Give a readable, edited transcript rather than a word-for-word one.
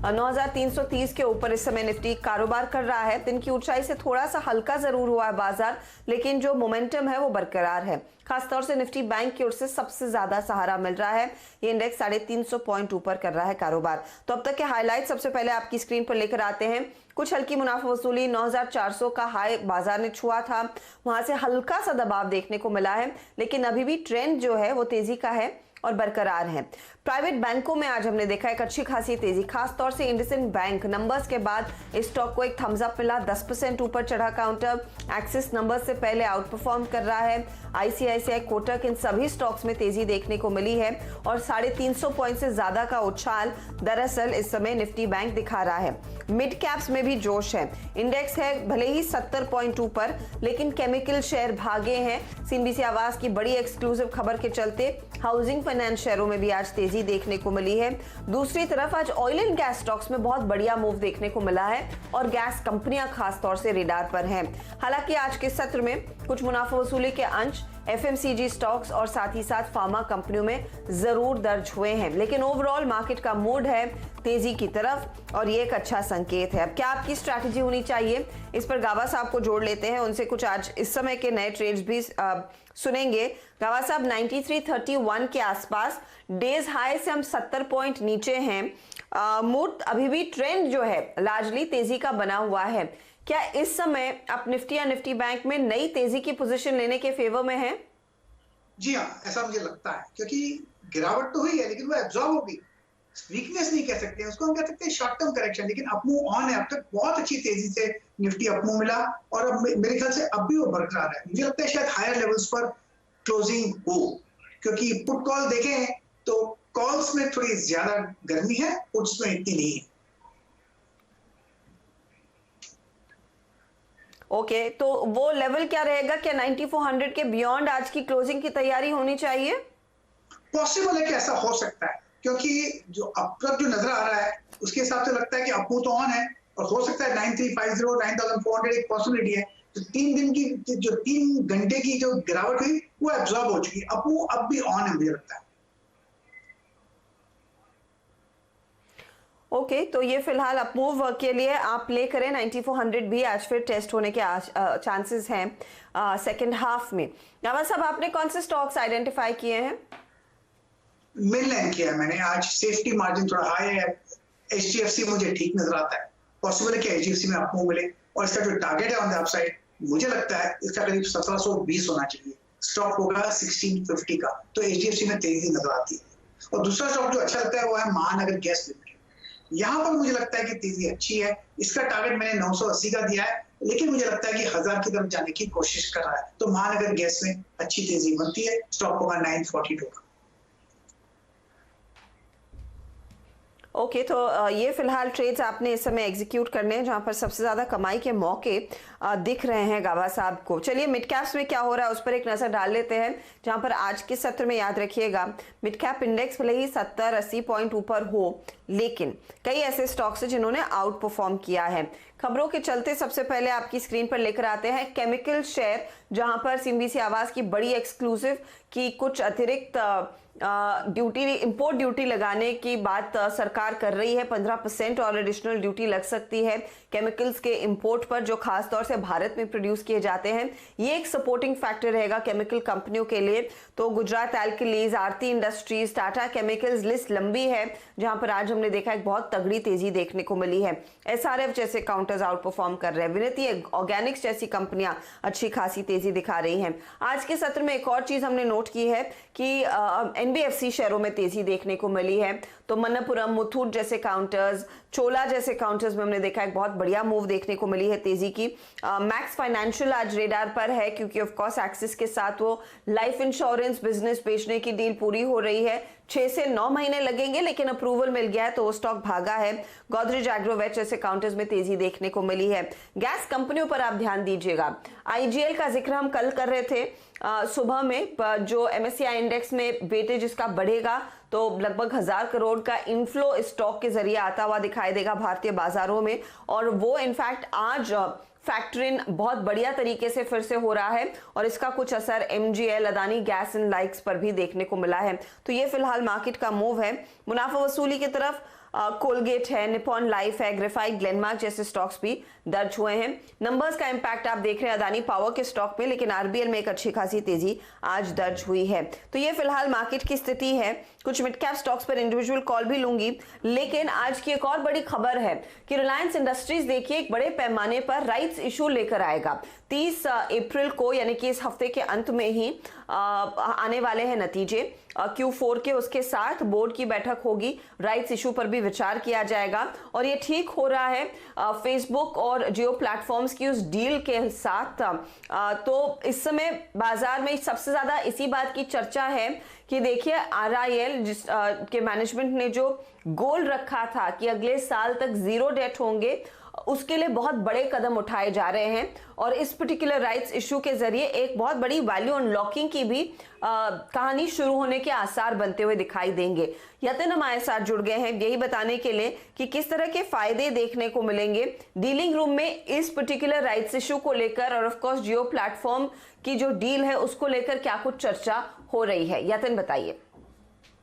9330 के ऊपर इस समय निफ्टी कारोबार कर रहा है। दिन की ऊंचाई से थोड़ा सा हल्का जरूर हुआ है बाजार, लेकिन जो मोमेंटम है वो बरकरार है। खासतौर से निफ्टी बैंक की ओर से सबसे ज्यादा सहारा मिल रहा है। ये इंडेक्स 350 पॉइंट ऊपर कर रहा है कारोबार। तो अब तक के हाईलाइट सबसे पहले आपकी स्क्रीन पर लेकर आते हैं। कुछ हल्की मुनाफा वसूली, 9400 का हाई बाजार ने छुआ था, वहां से हल्का सा दबाव देखने को मिला है, लेकिन अभी भी ट्रेंड जो है वो तेजी का है और बरकरार है। प्राइवेट बैंकों में आज हमने देखा एक अच्छी खासी तेजी, खास तौर से इंडसइंड बैंक नंबर्स के बाद इस स्टॉक को एक थम्स अप मिला, 10% ऊपर चढ़ा काउंटर। एक्सिस नंबर्स से पहले आउट परफॉर्म कर रहा है। आईसीआईसीआई, कोटक, इन सभी स्टॉक्स में तेजी देखने को मिली है और 350 पॉइंट से ज्यादा का उछाल दरअसल इस समय निफ्टी बैंक दिखा रहा है। मिड कैप्स में भी जोश है। इंडेक्स है भले ही 70 पॉइंट ऊपर, लेकिन केमिकल शेयर भागे हैं। सीएनबीसी आवास की बड़ी एक्सक्लूसिव खबर के चलते हाउसिंग फाइनेंस शेयरों में भी आज तेजी देखने को मिली है। दूसरी तरफ आज ऑयल एंड गैस स्टॉक्स में बहुत बढ़िया मूव देखने को मिला है और गैस कंपनियां खास तौर से रेडार पर हैं। हालांकि आज के सत्र में कुछ मुनाफा वसूली के अंश एफएमसीजी स्टॉक्स और साथ ही साथ फार्मा कंपनियों में जरूर दर्ज हुए हैं, लेकिन ओवरऑल मार्केट का मूड है तेजी की तरफ और ये एक अच्छा संकेत है। अब क्या आपकी स्ट्रैटेजी होनी चाहिए, इस पर गावा साहब को जोड़ लेते हैं। उनसे कुछ आज इस समय के नए ट्रेड्स भी सुनेंगे। गावा साहब, 9331 के आसपास, डेज हाई से हम 70 पॉइंट नीचे हैं। मूड अभी भी ट्रेंड जो है लार्जली तेजी का बना हुआ है। क्या इस समय आप निफ्टी या निफ्टी बैंक में नई तेजी की पोजीशन लेने के फेवर में हैं? जी हाँ, ऐसा मुझे लगता है, क्योंकि गिरावट तो हुई है लेकिन वो एब्जॉर्ब होगी। वीकनेस नहीं कह सकते, उसको हम कह सकते हैं शॉर्ट टर्म करेक्शन, लेकिन अपमूव ऑन है। अब तक बहुत अच्छी तेजी से निफ्टी अपमूव मिला और अब मेरे ख्याल से अब भी वो बरकरार है। मुझे लगता है शायद हायर लेवल्स पर क्लोजिंग हो, क्योंकि पुट कॉल देखें तो कॉल्स में थोड़ी ज्यादा गर्मी है, पुट्स में इतनी नहीं है। ओके, तो वो लेवल क्या रहेगा? क्या 9400 के बियॉन्ड आज की क्लोजिंग की तैयारी होनी चाहिए? पॉसिबल है कि ऐसा हो सकता है, क्योंकि जो अब तक जो नजर आ रहा है उसके हिसाब से लगता है कि अपमूव तो ऑन है और हो सकता है 9350 9400 एक पॉसिबिलिटी है। तो 3 दिन की जो 3 घंटे की जो गिरावट हुई वो एब्जॉर्ब हो चुकी है, अपमूव अब भी ऑन है मुझे लगता है। ओके, तो ये फिलहाल अपमूव के लिए आप प्ले करें। 9400 भी आज फिर टेस्ट होने के चांसेस हैं सेकंड हाफ में। गावा साहब, आपने कौन से स्टॉक्स आइडेंटिफाई किए हैं? मिड लाइन किया है मैंने आज। सेफ्टी मार्जिन थोड़ा हाई है। एचडीएफसी मुझे ठीक नजर आता है। पॉसिबल है कि एचडीएफसी में अपमूव मिले और इसका जो टारगेट है ऑन द अपसाइड मुझे लगता है इसका करीब 1720 होना चाहिए। स्टॉक होगा 1650 का, तो एचडीएफसी में तेजी नजर आती है। और दूसरा स्टॉक जो अच्छा लगता है वो है महानगर गैस लिमिटेड। यहाँ पर मुझे लगता है कि तेजी अच्छी है। इसका टारगेट मैंने 980 का दिया है, लेकिन मुझे लगता है कि 1000 की तरफ जाने की कोशिश कर रहा है। तो महानगर गैस में अच्छी तेजी बनती है। स्टॉक होगा 942 का। ओके, तो ये फिलहाल ट्रेड्स आपने इस समय एग्जीक्यूट करने हैं जहां पर सबसे ज्यादा कमाई के मौके दिख रहे हैं गावा साहब को। चलिए मिड कैप्स में क्या हो रहा है उस पर एक नजर डाल लेते हैं, जहां पर आज के सत्र में याद रखिएगा मिड कैप इंडेक्स भले ही 70-80 पॉइंट ऊपर हो, लेकिन कई ऐसे स्टॉक्स हैं जिन्होंने आउट परफॉर्म किया है। खबरों के चलते सबसे पहले आपकी स्क्रीन पर लेकर आते हैं केमिकल शेयर, जहां पर सीएनबीसी आवास की बड़ी एक्सक्लूसिव की कुछ अतिरिक्त ड्यूटी, इंपोर्ट ड्यूटी लगाने की बात सरकार कर रही है। 15% और एडिशनल ड्यूटी लग सकती है केमिकल्स के इंपोर्ट पर, जो खास तौर से भारत में प्रोड्यूस किए जाते हैं। ये एक सपोर्टिंग फैक्टर रहेगा केमिकल कंपनियों के लिए। तो गुजरात एल्कलीज, आरती इंडस्ट्रीज, टाटा केमिकल्स, लिस्ट लंबी है जहां पर आज हमने देखा एक बहुत तगड़ी तेजी देखने को मिली है। एसआरएफ जैसे काउंटर्स आउट परफॉर्म कर रहे हैं। विनती ऑर्गेनिक्स जैसी कंपनियां अच्छी खासी तेजी दिखा रही हैं। आज के सत्र में एक और चीज हमने नोट की है कि एनबीएफसी शेयरों में तेजी देखने को मिली है। तो मन्नपुरम, मुथूट जैसे काउंटर्स, चोला जैसे काउंटर्स में हमने देखा एक बहुत बढ़िया मूव देखने को मिली है तेजी की। मैक्स फाइनेंशियल आज रेडार पर है, क्योंकि ऑफ कोर्स एक्सिस के साथ वो लाइफ इंश्योरेंस बिजनेस बेचने की डील पूरी हो रही है। 6 से 9 महीने लगेंगे, लेकिन अप्रूवल मिल गया है तो वो स्टॉक भागा है। गोदरेज एग्रोवेट जैसे काउंटर्स में तेजी देखने को मिली है। गैस कंपनियों पर आप ध्यान दीजिएगा। आईजीएल का जिक्र हम कल कर रहे थे सुबह में, जो एमएससीआई इंडेक्स में वेटेज इसका बढ़ेगा तो लगभग 1000 करोड़ का इनफ्लो इस स्टॉक के जरिए आता हुआ दिखाई देगा भारतीय बाजारों में, और वो इनफैक्ट आज फैक्टर इन बहुत बढ़िया तरीके से फिर से हो रहा है और इसका कुछ असर MGL, Adani gas and likes पर भी देखने को मिला है। तो ये फिलहाल मार्केट का मूव है। मुनाफा वसूली की तरफ कोलगेट है, निपॉन लाइफ है, ग्रेफाइट, ग्लेनमार्क जैसे स्टॉक्स भी दर्ज हुए हैं। नंबर्स का इंपैक्ट आप देख रहे हैं अदानी पावर के स्टॉक में, लेकिन आरबीएल में एक अच्छी खासी तेजी आज दर्ज हुई है। तो ये फिलहाल मार्केट की स्थिति है। कुछ मिड कैप स्टॉक्स पर इंडिविजुअल कॉल भी लूंगी, लेकिन आज की एक और बड़ी खबर है कि रिलायंस इंडस्ट्रीज देखिए एक बड़े पैमाने पर राइट्स इशू लेकर आएगा। 30 अप्रैल को यानी कि इस हफ्ते के अंत में ही आने वाले हैं नतीजे Q4 के। उसके साथ बोर्ड की बैठक होगी, राइट्स इशू पर भी विचार किया जाएगा और ये ठीक हो रहा है फेसबुक और जियो प्लेटफॉर्म्स की उस डील के साथ। तो इस समय बाजार में सबसे ज्यादा इसी बात की चर्चा है कि देखिए RIL जिस के मैनेजमेंट ने जो गोल रखा था कि अगले साल तक 0 डेट होंगे, उसके लिए बहुत बड़े कदम उठाए जा रहे हैं और इस पर्टिकुलर राइट्स इशू के जरिए एक बहुत बड़ी वैल्यू अनलॉकिंग की भी कहानी शुरू होने के आसार बनते हुए दिखाई देंगे। यतन हमारे साथ जुड़ गए हैं यही बताने के लिए कि किस तरह के फायदे देखने को मिलेंगे डीलिंग रूम में इस पर्टिकुलर राइट्स इशू को लेकर, और ऑफ कोर्स जियो प्लेटफॉर्म की जो डील है उसको लेकर क्या कुछ चर्चा हो रही है। यतन बताइए।